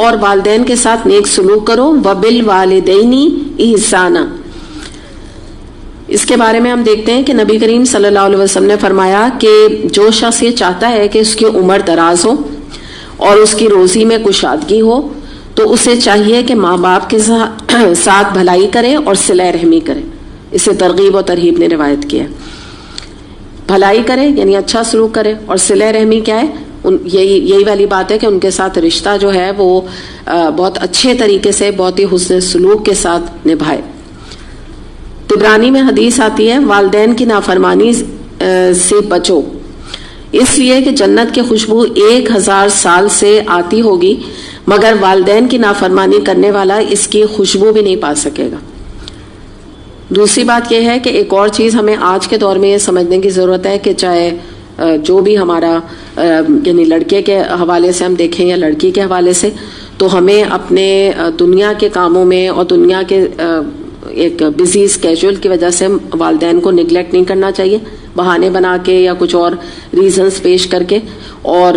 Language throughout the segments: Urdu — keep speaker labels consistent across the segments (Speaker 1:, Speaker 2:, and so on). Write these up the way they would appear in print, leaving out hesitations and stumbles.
Speaker 1: اور والدین کے ساتھ نیک سلوک کرو، وبالوالدین احسانا. اس کے بارے میں ہم دیکھتے ہیں کہ نبی کریم صلی اللہ علیہ وسلم نے فرمایا کہ جو شخص یہ چاہتا ہے کہ اس کی عمر دراز ہو اور اس کی روزی میں کشادگی ہو تو اسے چاہیے کہ ماں باپ کے ساتھ بھلائی کرے اور صلہ رحمی کرے. اسے ترغیب و ترہیب نے روایت کیا. بھلائی کرے یعنی اچھا سلوک کرے، اور صلہ رحمی کیا ہے؟ یہی والی بات ہے کہ ان کے ساتھ رشتہ جو ہے وہ بہت اچھے طریقے سے، بہت ہی حسن سلوک کے ساتھ نبھائے. طبرانی میں حدیث آتی ہے والدین کی نافرمانی سے بچو، اس لیے کہ جنت کی خوشبو 1000 سال سے آتی ہوگی مگر والدین کی نافرمانی کرنے والا اس کی خوشبو بھی نہیں پا سکے گا. دوسری بات یہ ہے کہ ایک اور چیز ہمیں آج کے دور میں یہ سمجھنے کی ضرورت ہے کہ چاہے جو بھی ہمارا یعنی لڑکے کے حوالے سے ہم دیکھیں یا لڑکی کے حوالے سے، تو ہمیں اپنے دنیا کے کاموں میں اور دنیا کے ایک بزی اسکیجول کی وجہ سے والدین کو نگلیکٹ نہیں کرنا چاہیے، بہانے بنا کے یا کچھ اور ریزنز پیش کر کے. اور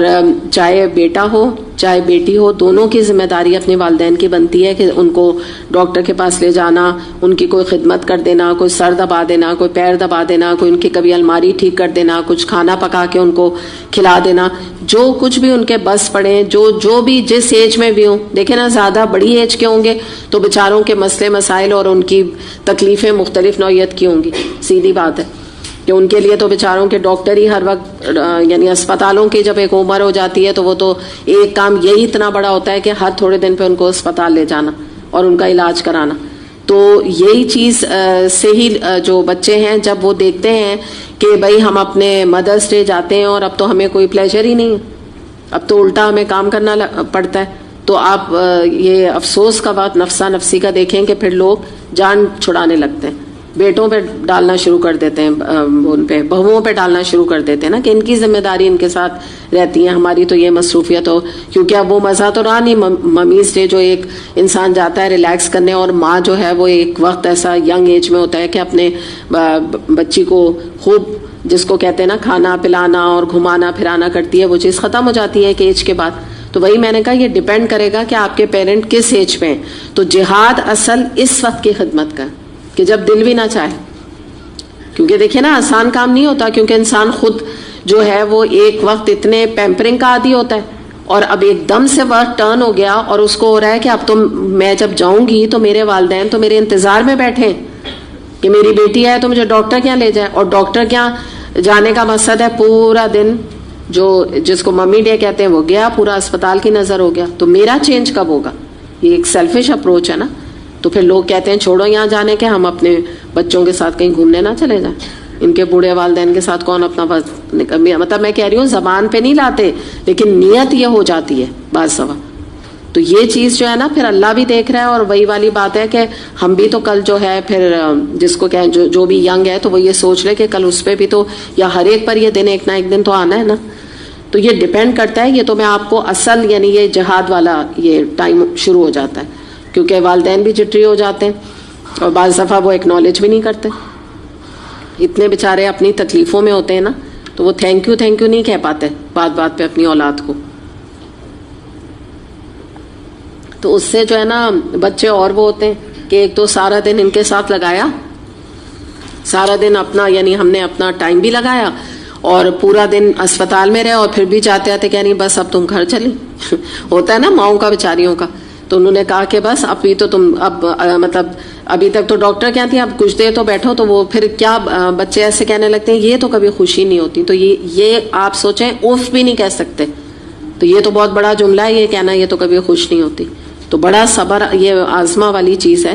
Speaker 1: چاہے بیٹا ہو چاہے بیٹی ہو، دونوں کی ذمہ داری اپنے والدین کی بنتی ہے کہ ان کو ڈاکٹر کے پاس لے جانا، ان کی کوئی خدمت کر دینا، کوئی سر دبا دینا، کوئی پیر دبا دینا، کوئی ان کی کبھی الماری ٹھیک کر دینا، کچھ کھانا پکا کے ان کو کھلا دینا، جو کچھ بھی ان کے بس پڑے، جو بھی جس ایج میں بھی ہوں. دیکھیں نا، زیادہ بڑی ایج کے ہوں گے تو بیچاروں کے مسئلے مسائل اور ان کی تکلیفیں مختلف نوعیت کی ہوں گی. سیدھی بات ہے کہ ان کے لیے تو بیچاروں کے ڈاکٹر ہی ہر وقت، یعنی اسپتالوں کی جب ایک عمر ہو جاتی ہے تو وہ تو ایک کام یہی اتنا بڑا ہوتا ہے کہ ہر تھوڑے دن پہ ان کو اسپتال لے جانا اور ان کا علاج کرانا. تو یہی چیز سے ہی جو بچے ہیں جب وہ دیکھتے ہیں کہ بھائی ہم اپنے مدرس ڈے جاتے ہیں اور اب تو ہمیں کوئی پلیجر ہی نہیں ہے، اب تو الٹا ہمیں کام کرنا پڑتا ہے، تو آپ یہ افسوس کا بات نفسا نفسی کا دیکھیں کہ پھر لوگ جان چھڑانے لگتے ہیں، بیٹوں پہ ڈالنا شروع کر دیتے ہیں، ان پہ بہوؤں پہ ڈالنا شروع کر دیتے ہیں نا کہ ان کی ذمہ داری ان کے ساتھ رہتی ہے، ہماری تو یہ مصروفیت ہو. کیونکہ اب وہ مزہ تو رہا نہیں ممیز ڈے جو ایک انسان جاتا ہے ریلیکس کرنے، اور ماں جو ہے وہ ایک وقت ایسا ینگ ایج میں ہوتا ہے کہ اپنے بچی کو خوب، جس کو کہتے ہیں نا کھانا پلانا اور گھمانا پھرانا کرتی ہے، وہ چیز ختم ہو جاتی ہے ایک ایج کے بعد. تو وہی میں نے کہا یہ ڈیپینڈ کرے گا کہ آپ کے پیرنٹ کس ایج پہ ہیں. تو جہاد اصل اس وقت کی خدمت کا کہ جب دل بھی نہ چاہے، کیونکہ دیکھیں نا آسان کام نہیں ہوتا، کیونکہ انسان خود جو ہے وہ ایک وقت اتنے پیمپرنگ کا عادی ہوتا ہے، اور اب ایک دم سے وقت ٹرن ہو گیا اور اس کو ہو رہا ہے کہ اب تو میں جب جاؤں گی تو میرے والدین تو میرے انتظار میں بیٹھے ہیں کہ میری بیٹی ہے تو مجھے ڈاکٹر کیا لے جائے. اور ڈاکٹر کیا جانے کا مقصد ہے پورا دن جو جس کو ممی ڈے کہتے ہیں وہ گیا، پورا اسپتال کی نظر ہو گیا. تو میرا چینج کب ہوگا؟ یہ ایک سیلفش اپروچ ہے نا. تو پھر لوگ کہتے ہیں چھوڑو یہاں جانے کے، ہم اپنے بچوں کے ساتھ کہیں گھومنے نہ چلے جائیں. ان کے بوڑھے والدین کے ساتھ کون اپنا مطلب میں کہہ رہی ہوں زبان پہ نہیں لاتے، لیکن نیت یہ ہو جاتی ہے بعض سوا. تو یہ چیز جو ہے نا پھر اللہ بھی دیکھ رہا ہے، اور وہی والی بات ہے کہ ہم بھی تو کل جو ہے پھر جس کو کہیں جو بھی ینگ ہے تو وہ یہ سوچ لے کہ کل اس پہ بھی تو، یا ہر ایک پر یہ دن ایک نہ ایک دن تو آنا ہے نا. تو یہ ڈیپینڈ کرتا ہے. یہ تو میں آپ کو اصل یعنی یہ جہاد والا یہ ٹائم شروع ہو جاتا ہے، کیونکہ والدین بھی جٹری ہو جاتے ہیں اور بعض دفعہ وہ ایکنالج بھی نہیں کرتے، اتنے بیچارے اپنی تکلیفوں میں ہوتے ہیں نا، تو وہ تھینک یو نہیں کہہ پاتے بات بات پہ اپنی اولاد کو. تو اس سے جو ہے نا بچے اور وہ ہوتے ہیں کہ ایک تو سارا دن ان کے ساتھ لگایا، سارا دن اپنا یعنی ہم نے اپنا ٹائم بھی لگایا اور پورا دن اسپتال میں رہے، اور پھر بھی جاتے آتے کہ نہیں بس اب تم گھر چلی. ہوتا ہے نا ماؤں کا بیچاریوں کا. تو انہوں نے کہا کہ بس ابھی تو تم اب مطلب ابھی تک تو ڈاکٹر کیا تھی، اب کچھ دیر تو بیٹھو. تو وہ پھر کیا بچے ایسے کہنے لگتے ہیں یہ تو کبھی خوشی نہیں ہوتی. تو یہ آپ سوچیں اوف بھی نہیں کہہ سکتے. تو یہ تو بہت بڑا جملہ ہے یہ کہنا یہ تو کبھی خوش نہیں ہوتی. تو بڑا صبر یہ آزما والی چیز ہے.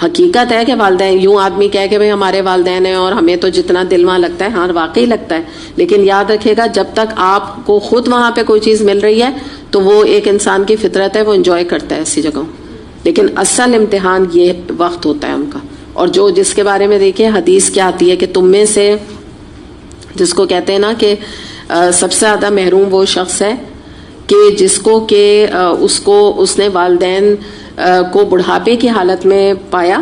Speaker 1: حقیقت ہے کہ والدین، یوں آدمی کہے کہ بھئی ہمارے والدین ہیں اور ہمیں تو جتنا دل وہاں لگتا ہے، ہاں واقعی لگتا ہے، لیکن یاد رکھیے گا جب تک آپ کو خود وہاں پہ کوئی چیز مل رہی ہے تو وہ ایک انسان کی فطرت ہے، وہ انجوائے کرتا ہے ایسی جگہوں. لیکن اصل امتحان یہ وقت ہوتا ہے ان کا. اور جس کے بارے میں دیکھیں حدیث کیا آتی ہے کہ تم میں سے جس کو کہتے ہیں نا کہ سب سے زیادہ محروم وہ شخص ہے کہ جس کو کہ اس نے والدین کو بڑھاپے کی حالت میں پایا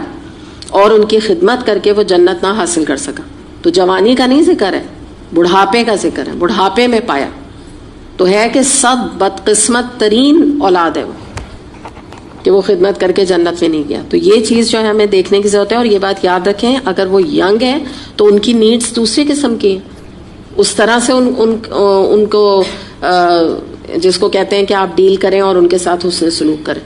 Speaker 1: اور ان کی خدمت کر کے وہ جنت نہ حاصل کر سکا. تو جوانی کا نہیں ذکر ہے، بڑھاپے کا ذکر ہے. بڑھاپے میں پایا تو ہے کہ سب بدقسمت ترین اولاد ہے وہ. کہ وہ خدمت کر کے جنت میں نہیں گیا. تو یہ چیز جو ہے ہمیں دیکھنے کی ضرورت ہے. اور یہ بات یاد رکھیں اگر وہ ینگ ہے تو ان کی نیڈز دوسری قسم کی ہیں. اس طرح سے ان کو جس کو کہتے ہیں کہ آپ ڈیل کریں اور ان کے ساتھ حسن سلوک کریں.